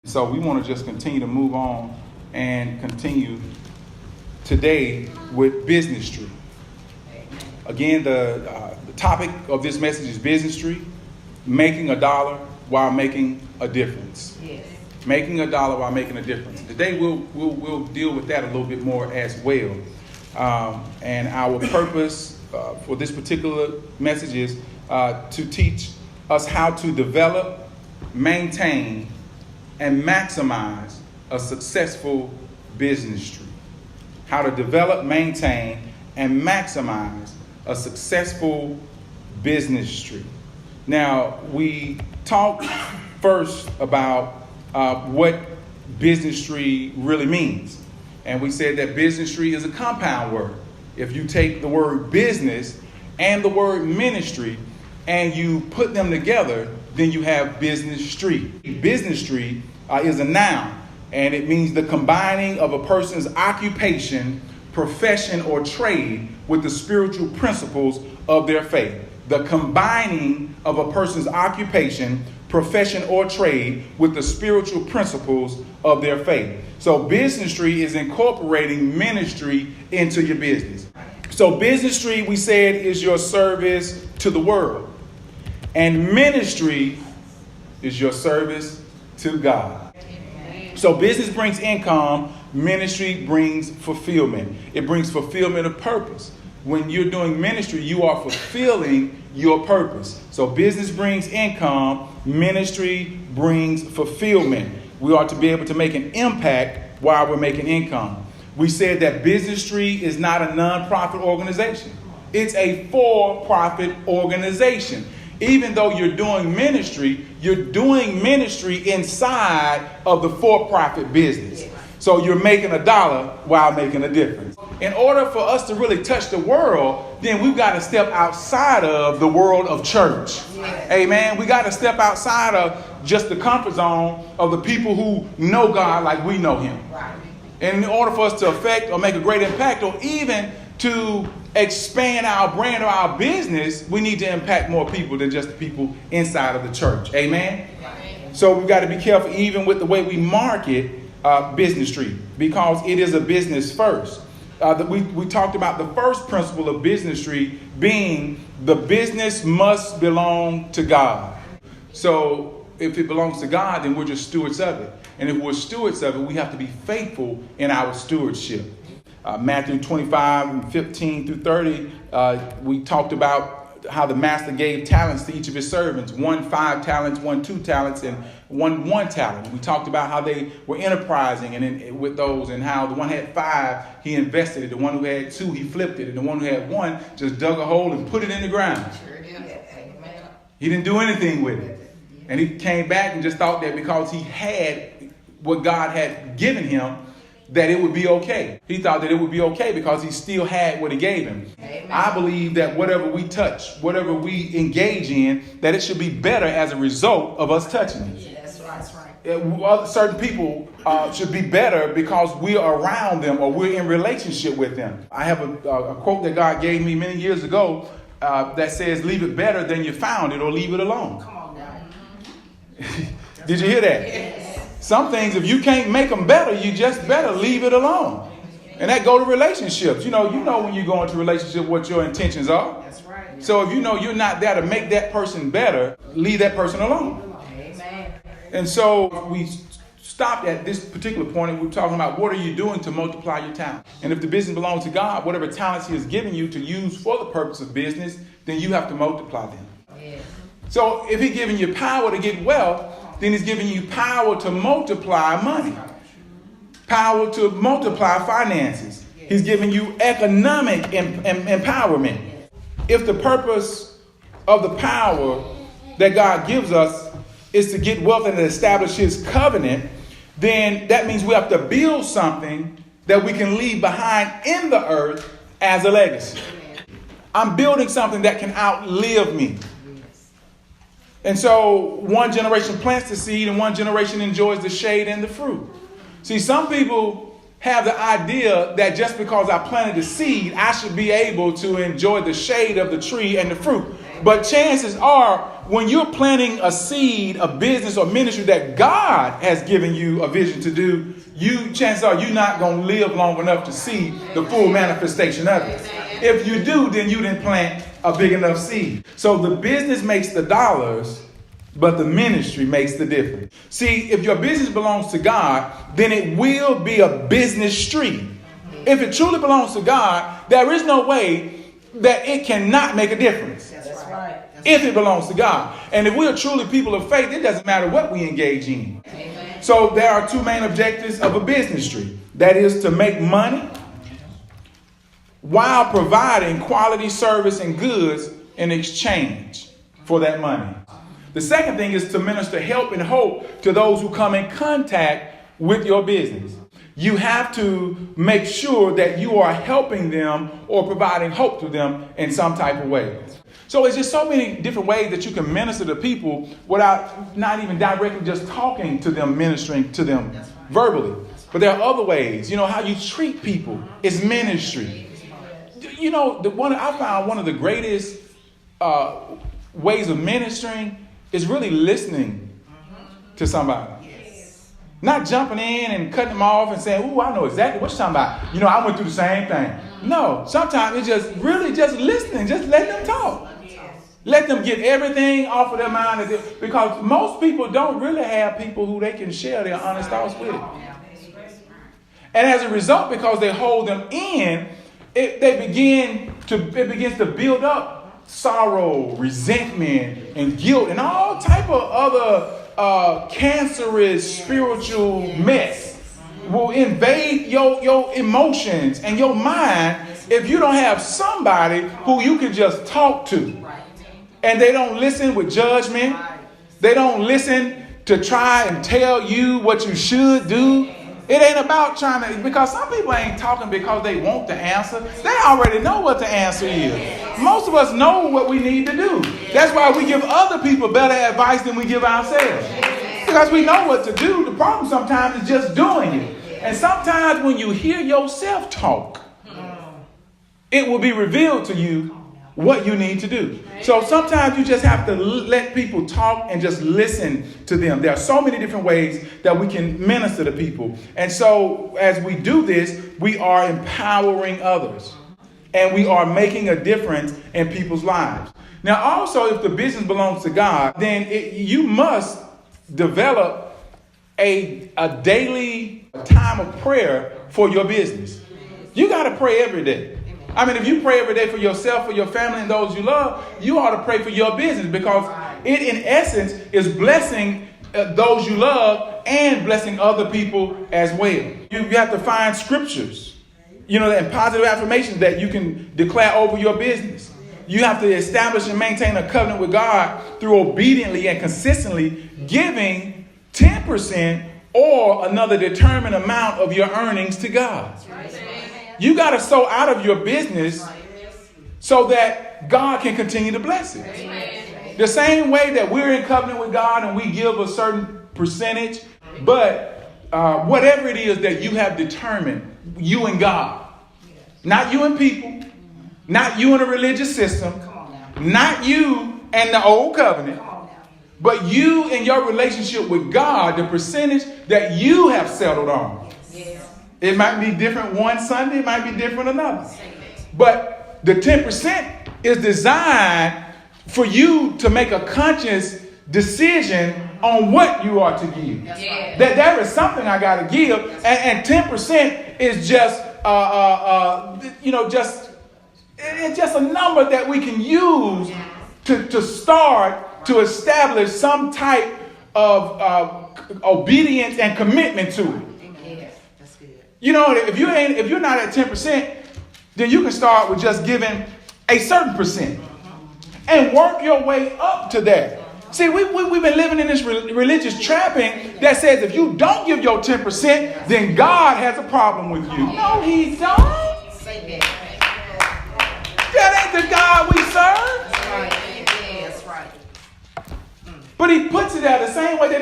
So we want to just continue to move on and continue today with Businistry. Again, the topic of this message is Businistry, making a dollar while making a difference. Yes. Making a dollar while making a difference. Today we'll deal with that a little bit more as well. And our purpose for this particular message is to teach us how to develop, maintain, and maximize a successful business tree. How to develop, maintain, and maximize a successful business tree. Now, we talked first about what business tree really means. And we said that business tree is a compound word. If you take the word business and the word ministry and you put them together, then you have business tree. Business tree is a noun, and it means the combining of a person's occupation, profession, or trade with the spiritual principles of their faith. The combining of a person's occupation, profession, or trade with the spiritual principles of their faith. So businessry is incorporating ministry into your business. So businessry, we said, is your service to the world. And ministry is your service to God. So business brings income, ministry brings fulfillment. It brings fulfillment of purpose. When you're doing ministry, you are fulfilling your purpose. So business brings income, ministry brings fulfillment. We are to be able to make an impact while we're making income. We said that Businistry is not a nonprofit organization. It's a for-profit organization. Even though you're doing ministry inside of the for-profit business. So you're making a dollar while making a difference. In order for us to really touch the world, then we've got to step outside of the world of church. Amen. We got to step outside of just the comfort zone of the people who know God like we know him. And in order for us to affect or make a great impact, or even to expand our brand or our business, we need to impact more people than just the people inside of the church. Amen. So we've got to be careful even with the way we market Businistry, because it is a business first. We talked about the first principle of Businistry being the business must belong to God. So if it belongs to God, then we're just stewards of it. And if we're stewards of it, we have to be faithful in our stewardship. Matthew 25:15 through 30, we talked about how the master gave talents to each of his servants. 1 5 talents, 1 2 talents, and 1 talent. We talked about how they were enterprising and with those, and how the one had 5, he invested it. The one who had 2, he flipped it. And the one who had 1 just dug a hole and put it in the ground. He didn't do anything with it. And he came back and just thought that because he had what God had given him, that it would be okay. He thought that it would be okay because he still had what he gave him. Amen. I believe that whatever we touch, whatever we engage in, that it should be better as a result of us touching it. Yeah, that's right. Certain people should be better because we are around them or we're in relationship with them. I have a quote that God gave me many years ago that says, "Leave it better than you found it, or leave it alone." Come on now. Did you hear that? Yes. Some things, if you can't make them better, you just better leave it alone. And that go to relationships. You know when you go into a relationship what your intentions are. That's right. So if you know you're not there to make that person better, leave that person alone. Amen. And so we stopped at this particular point, and we're talking about what are you doing to multiply your talent. And if the business belongs to God, whatever talents he has given you to use for the purpose of business, then you have to multiply them. Yes. So if he's giving you power to get wealth, then he's giving you power to multiply money, power to multiply finances. He's giving you economic empowerment. If the purpose of the power that God gives us is to get wealth and to establish his covenant, then that means we have to build something that we can leave behind in the earth as a legacy. I'm building something that can outlive me. And so one generation plants the seed and one generation enjoys the shade and the fruit. See, some people have the idea that just because I planted the seed, I should be able to enjoy the shade of the tree and the fruit. But chances are when you're planting a seed, a business or ministry that God has given you a vision to do, chances are you're not going to live long enough to see the full manifestation of it. If you do, then you didn't plant a big enough seed. So the business makes the dollars, but the ministry makes the difference. See, if your business belongs to God, then it will be a business stream. If it truly belongs to God, there is no way that it cannot make a difference. That's right. If it belongs to God. And if we are truly people of faith, it doesn't matter what we engage in. Amen. So there are two main objectives of a businessry. That is to make money while providing quality service and goods in exchange for that money. The second thing is to minister help and hope to those who come in contact with your business. You have to make sure that you are helping them or providing hope to them in some type of way. So it's just so many different ways that you can minister to people without not even directly just talking to them, ministering to them verbally. But there are other ways. You know, how you treat people is ministry. You know, I found one of the greatest ways of ministering is really listening to somebody. Not jumping in and cutting them off and saying, "Ooh, I know exactly what you're talking about. You know, I went through the same thing." No, sometimes it's just really just listening, just let them talk. Let them get everything off of their mind, because most people don't really have people who they can share their honest thoughts with. And as a result, because they hold them in, it begins to build up sorrow, resentment, and guilt, and all type of other cancerous spiritual mess will invade your emotions and your mind if you don't have somebody who you can just talk to. And they don't listen with judgment. They don't listen to try and tell you what you should do. It ain't about trying to, because some people ain't talking because they want the answer. They already know what the answer is. Most of us know what we need to do. That's why we give other people better advice than we give ourselves. Because we know what to do. The problem sometimes is just doing it. And sometimes when you hear yourself talk, it will be revealed to you what you need to do. So sometimes you just have to let people talk and just listen to them. There are so many different ways that we can minister to people. And so as we do this, we are empowering others. And we are making a difference in people's lives. Now also, if the business belongs to God, then you must develop a daily time of prayer for your business. You got to pray every day. I mean, if you pray every day for yourself, for your family, and those you love, you ought to pray for your business, because it, in essence, is blessing those you love and blessing other people as well. You have to find scriptures, and positive affirmations that you can declare over your business. You have to establish and maintain a covenant with God through obediently and consistently giving 10% or another determined amount of your earnings to God. You got to sow out of your business so that God can continue to bless it. Amen. The same way that we're in covenant with God and we give a certain percentage, but whatever it is that you have determined, you and God, not you and people, not you and a religious system, not you and the old covenant, but you and your relationship with God, the percentage that you have settled on. It might be different one Sunday, it might be different another. But the 10% is designed for you to make a conscious decision on what you are to give. That there is something I got to give, and 10% is just it's just a number that we can use to start to establish some type of obedience and commitment to it. If you're not at 10%, then you can start with just giving a certain percent and work your way up to that. See, we've been living in this religious trapping that says if you don't give your 10%, then God has a problem with you. No, he don't. That ain't the God we serve. That's right. But he puts it out the same way that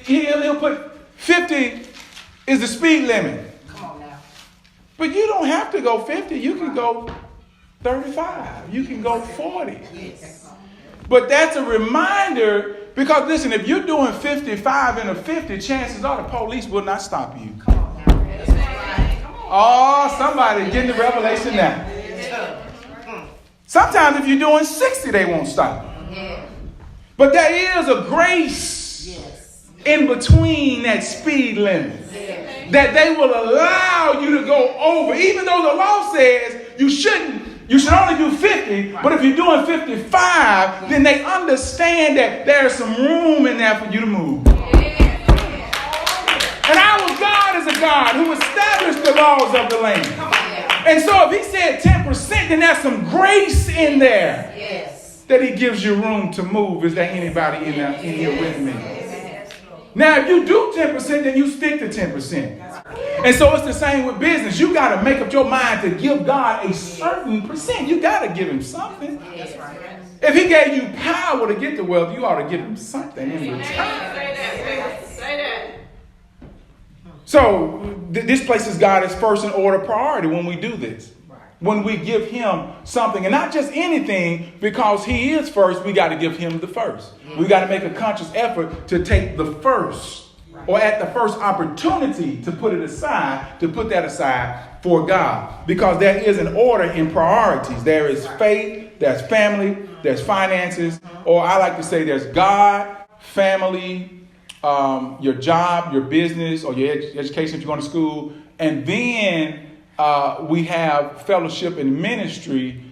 he'll put 50 is the speed limit. Come on now. But you don't have to go 50. You can go 35. You can go 40. Yes. But that's a reminder, because listen, if you're doing 55 and a 50, chances are the police will not stop you. Come on now. Oh, somebody getting the revelation now. Sometimes if you're doing 60, they won't stop you. Yeah. But there is a grace in between that speed limit. That they will allow you to go over, even though the law says you shouldn't. You should only do 50, but if you're doing 55, then they understand that there's some room in there for you to move. And our God is a God who established the laws of the land. And so if he said 10%, then there's some grace in there that he gives you room to move. Is there anybody in here with me? Now, if you do 10%, then you stick to 10%. And so it's the same with business. You got to make up your mind to give God a certain percent. You got to give him something. If he gave you power to get the wealth, you ought to give him something in return. So this places God as first in order priority when we do this. When we give him something, and not just anything, because he is first, we got to give him the first. We got to make a conscious effort to take the first, or at the first opportunity to put that aside for God. Because there is an order in priorities. There is faith, there's family, there's finances, or I like to say there's God, family, your job, your business, or your education if you're going to school, and then we have fellowship and ministry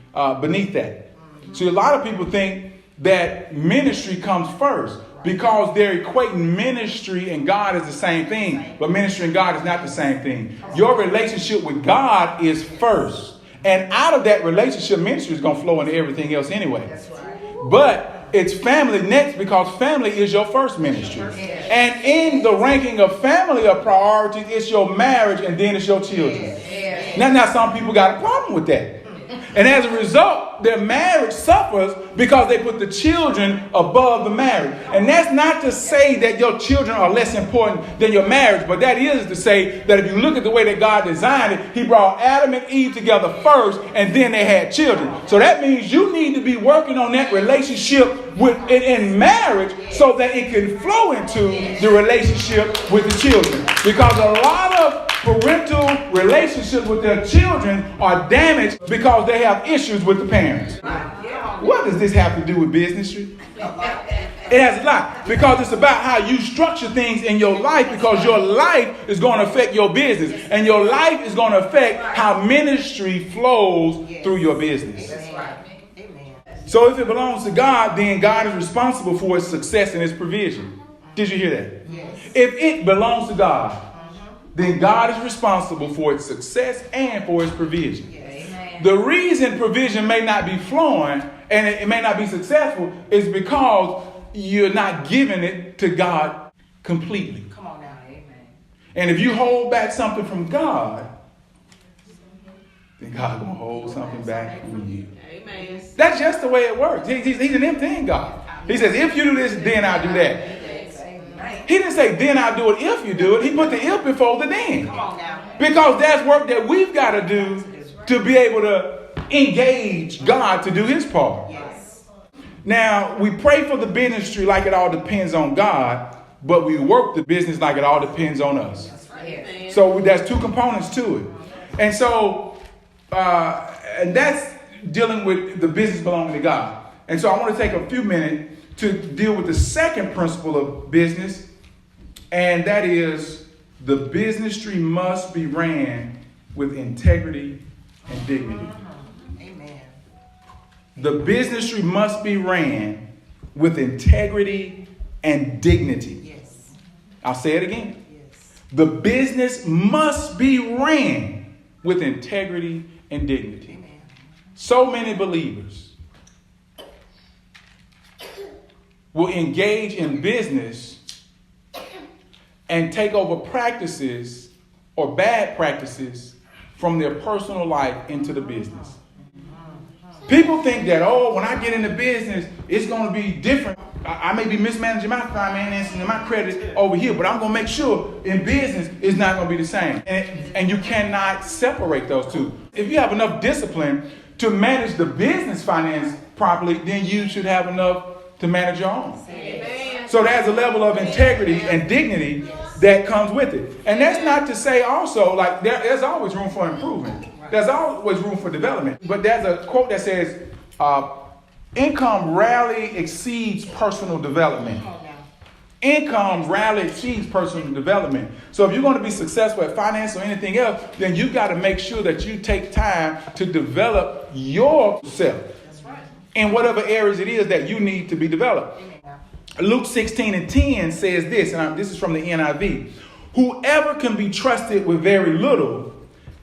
beneath that. See, a lot of people think that ministry comes first because they're equating ministry and God as the same thing. But ministry and God is not the same thing. Your relationship with God is first. And out of that relationship, ministry is going to flow into everything else anyway. But it's family next, because family is your first ministry. And in the ranking of family of priorities, it's your marriage and then it's your children. Now some people got a problem with that. And as a result, their marriage suffers because they put the children above the marriage. And that's not to say that your children are less important than your marriage, but that is to say that if you look at the way that God designed it, he brought Adam and Eve together first, and then they had children. So that means you need to be working on that relationship in marriage so that it can flow into the relationship with the children. Because a lot of parental relationships with their children are damaged because they have issues with the parents. What does this have to do with businessry? It has a lot, because it's about how you structure things in your life, because your life is going to affect your business, and your life is going to affect how ministry flows through your business. So if it belongs to God, then God is responsible for its success and its provision. Did you hear that? If it belongs to God, then God is responsible for its success and for its provision. The reason provision may not be flowing and it may not be successful is because you're not giving it to God completely. Come on now, amen. And if you hold back something from God, then God's going to hold something back from you. Amen. That's just the way it works. He's an emptying God. He says, if you do this, then I'll do that. He didn't say, then I'll do it if you do it. He put the if before the then. Come on now. Because that's work that we've got to do to be able to engage God to do his part. Yes. Now, we pray for the ministry like it all depends on God, but we work the business like it all depends on us. Yes. So there's two components to it. And so, and that's dealing with the business belonging to God. And so I want to take a few minutes to deal with the second principle of business, and that is the businessry must be ran with integrity and dignity. Amen. The businessry must be ran with integrity and dignity. Yes. I'll say it again. Yes. The business must be ran with integrity and dignity. Amen. So many believers will engage in business and take over practices or bad practices from their personal life into the business. People think that, when I get into business, it's going to be different. I may be mismanaging my finances and my credit over here, but I'm going to make sure in business it's not going to be the same. And you cannot separate those two. If you have enough discipline to manage the business finance properly, then you should have enough to manage your own. Amen. So there's a level of integrity and dignity that comes with it. And that's not to say also, like, there's always room for improvement. There's always room for development. But there's a quote that says, income rarely exceeds personal development. Income rarely exceeds personal development. So if you're going to be successful at finance or anything else, then you got to make sure that you take time to develop yourself in whatever areas it is that you need to be developed. Luke 16:10 says this, and this is from the NIV. Whoever can be trusted with very little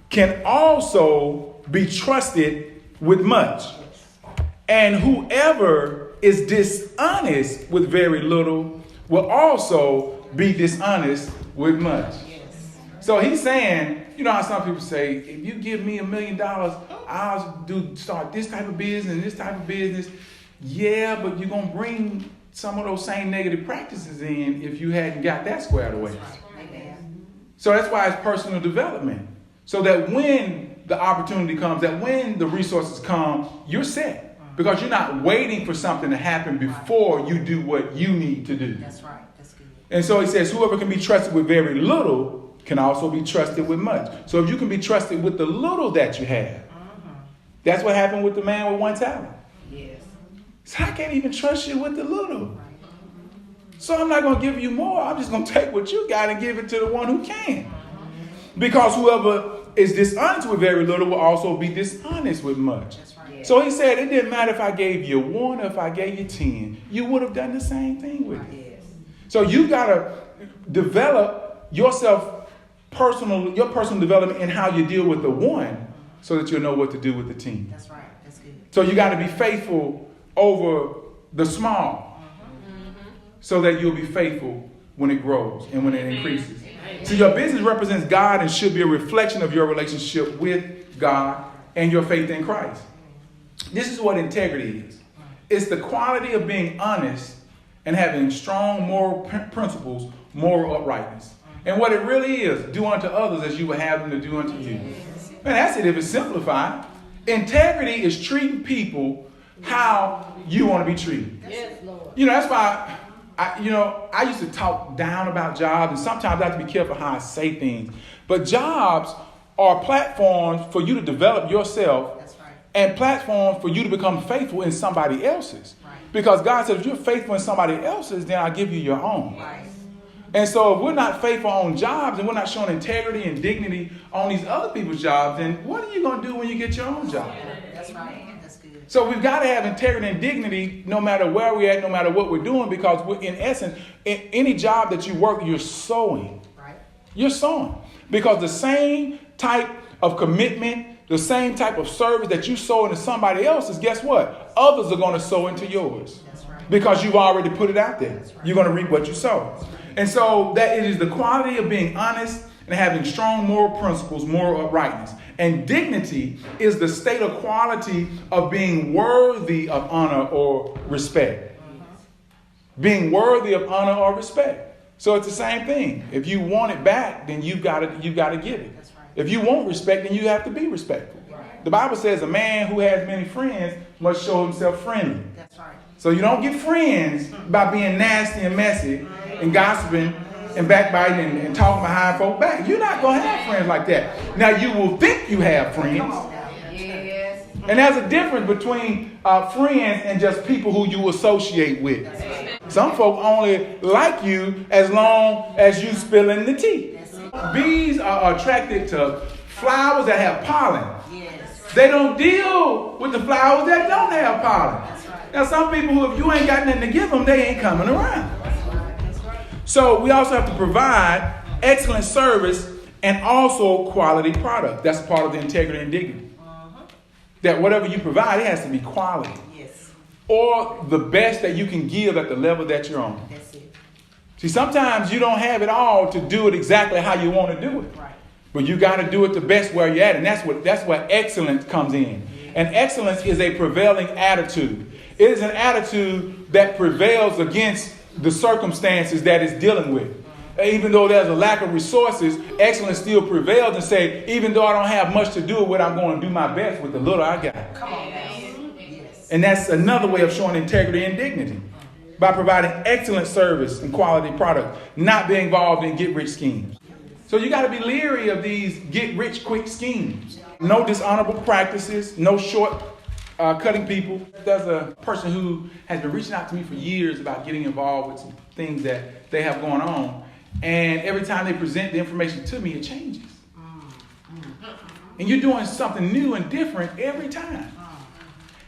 can also be trusted with much. And whoever is dishonest with very little will also be dishonest with much. So he's saying, you know how some people say, if you give me $1 million, I'll start this type of business and this type of business. Yeah, but you're going to bring some of those same negative practices in if you hadn't got that squared away. So that's why it's personal development. So that when the opportunity comes, that when the resources come, you're set. Because you're not waiting for something to happen before you do what you need to do. That's right. That's good. And so he says, whoever can be trusted with very little can also be trusted with much. So if you can be trusted with the little that you have, that's what happened with the man with 1 talent. Yes. So I can't even trust you with the little. So I'm not going to give you more. I'm just going to take what you got and give it to the one who can. Because whoever is dishonest with very little will also be dishonest with much. That's right. So he said, it didn't matter if I gave you 1 or if I gave you 10. You would have done the same thing with it. Yes. So you got to develop yourself, your personal development in how you deal with the 1 so that you'll know what to do with the 10. That's right. That's good. So you got to be faithful over the small so that you'll be faithful when it grows and when it increases. So your business represents God and should be a reflection of your relationship with God and your faith in Christ. This is what integrity is. It's the quality of being honest and having strong moral principles, moral uprightness. And what it really is, do unto others as you would have them to do unto you. Man, that's it if it's simplified. Integrity is treating people how you want to be treated. Yes, Lord. You know, that's why I used to talk down about jobs, and sometimes I have to be careful how I say things. But jobs are platforms for you to develop yourself. That's right. And platforms for you to become faithful in somebody else's. Right. Because God said, if you're faithful in somebody else's, then I'll give you your own. Right. And so if we're not faithful on jobs and we're not showing integrity and dignity on these other people's jobs, then what are you going to do when you get your own job? That's right. That's good. So we've got to have integrity and dignity no matter where we're at, no matter what we're doing, because in essence, in any job that you work, you're sowing. Right. You're sowing. Because the same type of commitment, the same type of service that you sow into somebody else's, guess what? Others are going to sow into yours. That's right. Because you've already put it out there. That's right. You're going to reap what you sow. And so that it is the quality of being honest and having strong moral principles, moral uprightness. And dignity is the state of quality of being worthy of honor or respect. Being worthy of honor or respect. So it's the same thing. If you want it back, then you've got to give it. That's right. If you want respect, then you have to be respectful. Right. The Bible says a man who has many friends must show himself friendly. That's right. So you don't get friends by being nasty and messy and gossiping and backbiting and talking behind folk back. You're not going to have friends like that. Now, you will think you have friends. Yes. And there's a difference between friends and just people who you associate with. Some folk only like you as long as you spilling the tea. Bees are attracted to flowers that have pollen. Yes. They don't deal with the flowers that don't have pollen. That's right. Now, some people who, if you ain't got nothing to give them, they ain't coming around. That's right. So we also have to provide excellent service and also quality product. That's part of the integrity and dignity. That whatever you provide, it has to be quality. Yes. Or the best that you can give at the level that you're on. That's it. See, sometimes you don't have it all to do it exactly how you want to do it. Right. But you got to do it the best where you're at. And that's where excellence comes in. And excellence is a prevailing attitude. It is an attitude that prevails against the circumstances that it's dealing with. Even though there's a lack of resources, excellence still prevails and say, even though I don't have much to do with it, I'm going to do my best with the little I got. Come on, man. Yes. And that's another way of showing integrity and dignity. By providing excellent service and quality product, not being involved in get-rich schemes. So you got to be leery of these get-rich-quick schemes. No dishonorable practices, no short-cutting people. There's a person who has been reaching out to me for years about getting involved with some things that they have going on. And every time they present the information to me, it changes. And you're doing something new and different every time.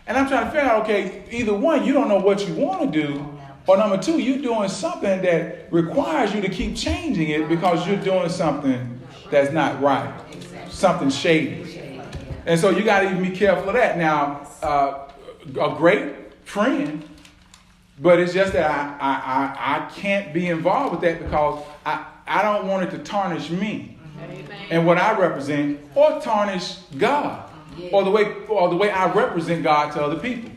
And I'm trying to figure out, okay, either one, you don't know what you want to do, or number two, you're doing something that requires you to keep changing it because you're doing something that's not right, something shady. And so you got to even be careful of that. Now, a great friend, but it's just that I can't be involved with that because I don't want it to tarnish me and what I represent, or tarnish God, or the way I represent God to other people.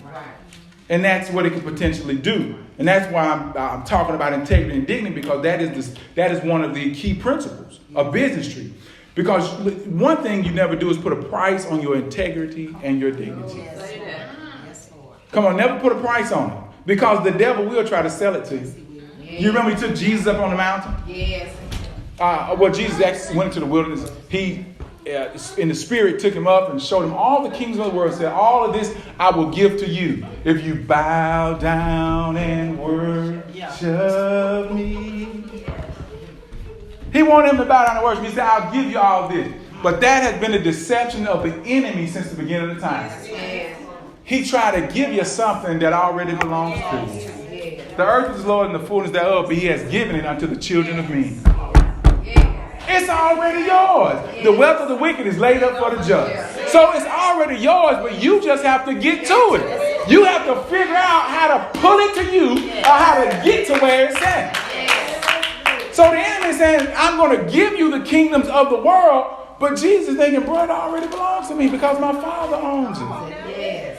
And that's what it could potentially do. And that's why I'm talking about integrity and dignity, because that is one of the key principles of Businistry. Because one thing you never do is put a price on your integrity and your dignity. Yes, Lord. Come on, never put a price on it, because the devil will try to sell it to you. You remember he took Jesus up on the mountain? Yes. Well, Jesus actually went into the wilderness. He, in the spirit, took him up and showed him all the kings of the world. Said, all of this I will give to you if you bow down and worship me. He wanted him to bow down and worship. He said, I'll give you all this. But that has been a deception of the enemy since the beginning of the time. Yes. He tried to give you something that already belongs to you. Yes. The earth is the Lord and the fullness thereof, but he has given it unto the children of men. It's already yours. The wealth of the wicked is laid up for the just. So it's already yours, but you just have to get to it. You have to figure out how to pull it to you, or how to get to where it's at. So the enemy is saying, I'm going to give you the kingdoms of the world, but Jesus is thinking, bro, it already belongs to me because my Father owns it.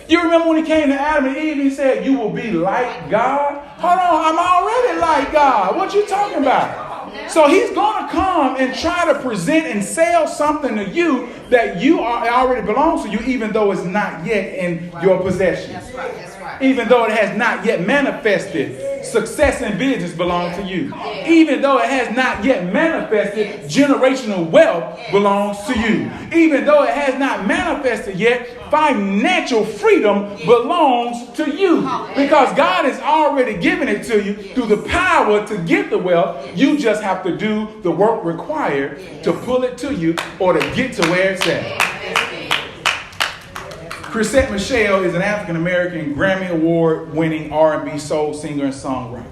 You remember when he came to Adam and Eve, he said, you will be like God? Hold on, I'm already like God. What you talking about? So he's going to come and try to present and sell something to you that you already belongs to you, even though it's not yet in your possession. That's right. That's right. Even though it has not yet manifested. Success in business belongs to you. Even though it has not yet manifested, generational wealth belongs to you. Even though it has not manifested yet, financial freedom belongs to you. Because God has already given it to you through the power to get the wealth. You just have to do the work required to pull it to you or to get to where it's at. Chrisette Michele is an African-American Grammy Award-winning R&B soul singer and songwriter.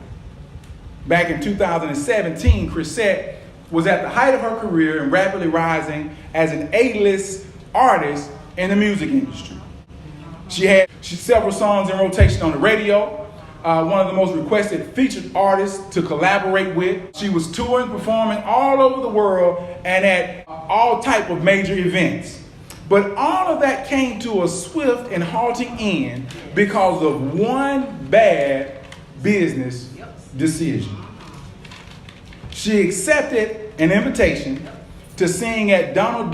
Back in 2017, Chrisette was at the height of her career and rapidly rising as an A-list artist in the music industry. She had several songs in rotation on the radio, one of the most requested featured artists to collaborate with. She was touring, performing all over the world and at all type of major events. But all of that came to a swift and halting end because of one bad business decision. She accepted an invitation to sing at Donald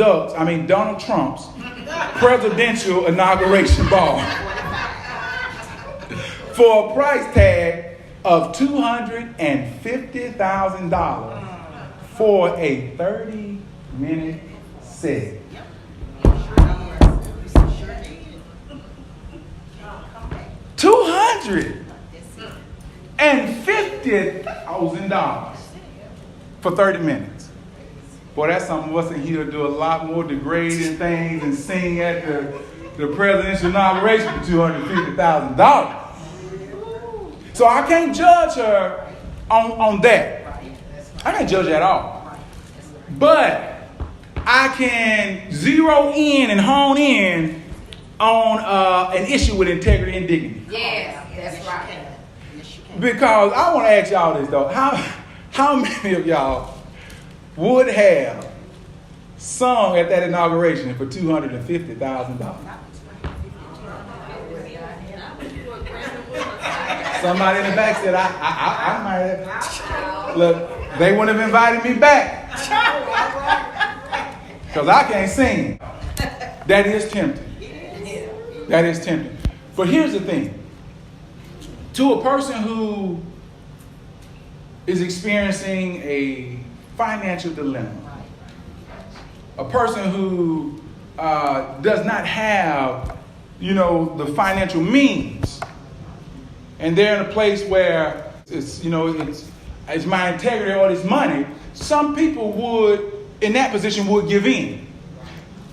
Trump's presidential inauguration ball for a price tag of $250,000 for a 30-minute set. $250,000 for 30 minutes. Boy, that's some of us in here do a lot more degrading things and sing at the presidential inauguration for $250,000. So I can't judge her on that. I can't judge her at all. But I can zero in and hone in on an issue with integrity and dignity. Yes, that's right. Because I want to ask y'all this though. How many of y'all would have sung at that inauguration for $250,000? Somebody in the back said, I might have. Look, they wouldn't have invited me back. Because I can't sing. That is tempting. That is tempting. But here's the thing. To a person who is experiencing a financial dilemma, a person who does not have, the financial means, and they're in a place where it's my integrity or it's money, some people would, in that position, would give in.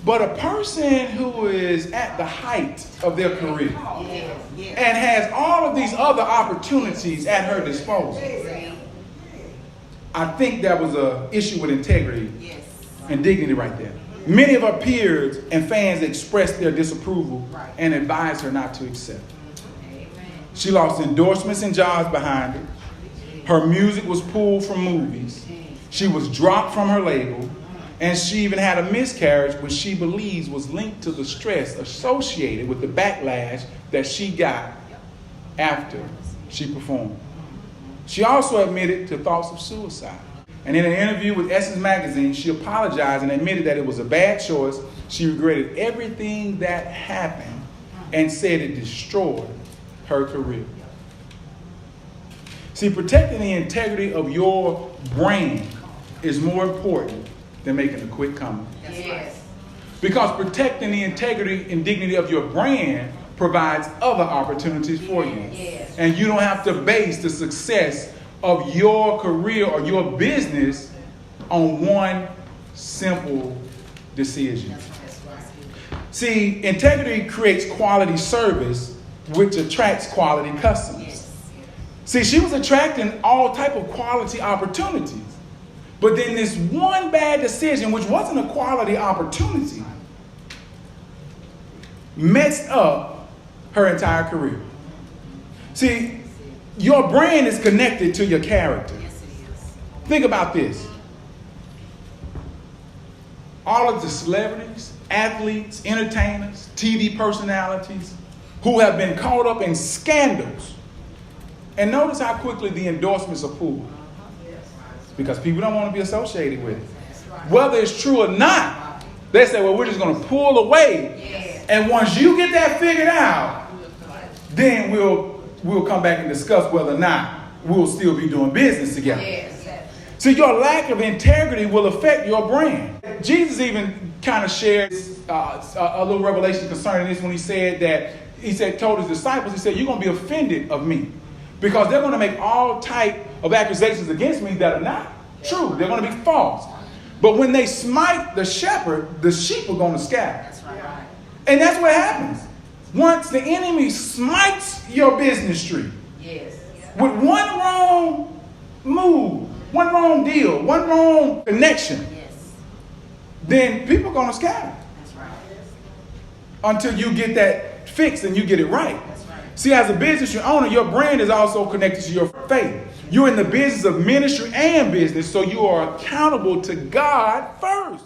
But a person who is at the height of their career and has all of these other opportunities at her disposal, I think that was an issue with integrity and dignity right there. Many of her peers and fans expressed their disapproval and advised her not to accept. She lost endorsements and jobs behind her. Her music was pulled from movies. She was dropped from her label. And she even had a miscarriage, which she believes was linked to the stress associated with the backlash that she got after she performed. She also admitted to thoughts of suicide. And in an interview with Essence Magazine, she apologized and admitted that it was a bad choice. She regretted everything that happened and said it destroyed her career. See, protecting the integrity of your brand is more important than making a quick comment. Yes. Because protecting the integrity and dignity of your brand provides other opportunities for you. Yes. And you don't have to base the success of your career or your business on one simple decision. See, integrity creates quality service, which attracts quality customers. See, she was attracting all type of quality opportunities. But then this one bad decision, which wasn't a quality opportunity, messed up her entire career. See, your brand is connected to your character. Think about this. All of the celebrities, athletes, entertainers, TV personalities who have been caught up in scandals. And notice how quickly the endorsements are pulled. Because people don't want to be associated with it. Whether it's true or not, they say, well, we're just going to pull away. And once you get that figured out, then we'll come back and discuss whether or not we'll still be doing business together. See, your lack of integrity will affect your brand. Jesus even kind of shared a little revelation concerning this when he told his disciples, he said, you're going to be offended of me. Because they're going to make all type of accusations against me that are not true. They're going to be false. But when they smite the shepherd, the sheep are going to scatter. That's right. And that's what happens. Once the enemy smites your businessry with one wrong move, one wrong deal, one wrong connection, then people are going to scatter. That's right. Until you get that fixed and you get it right. See, as a business owner, your brand is also connected to your faith. You're in the business of ministry and business, so you are accountable to God first.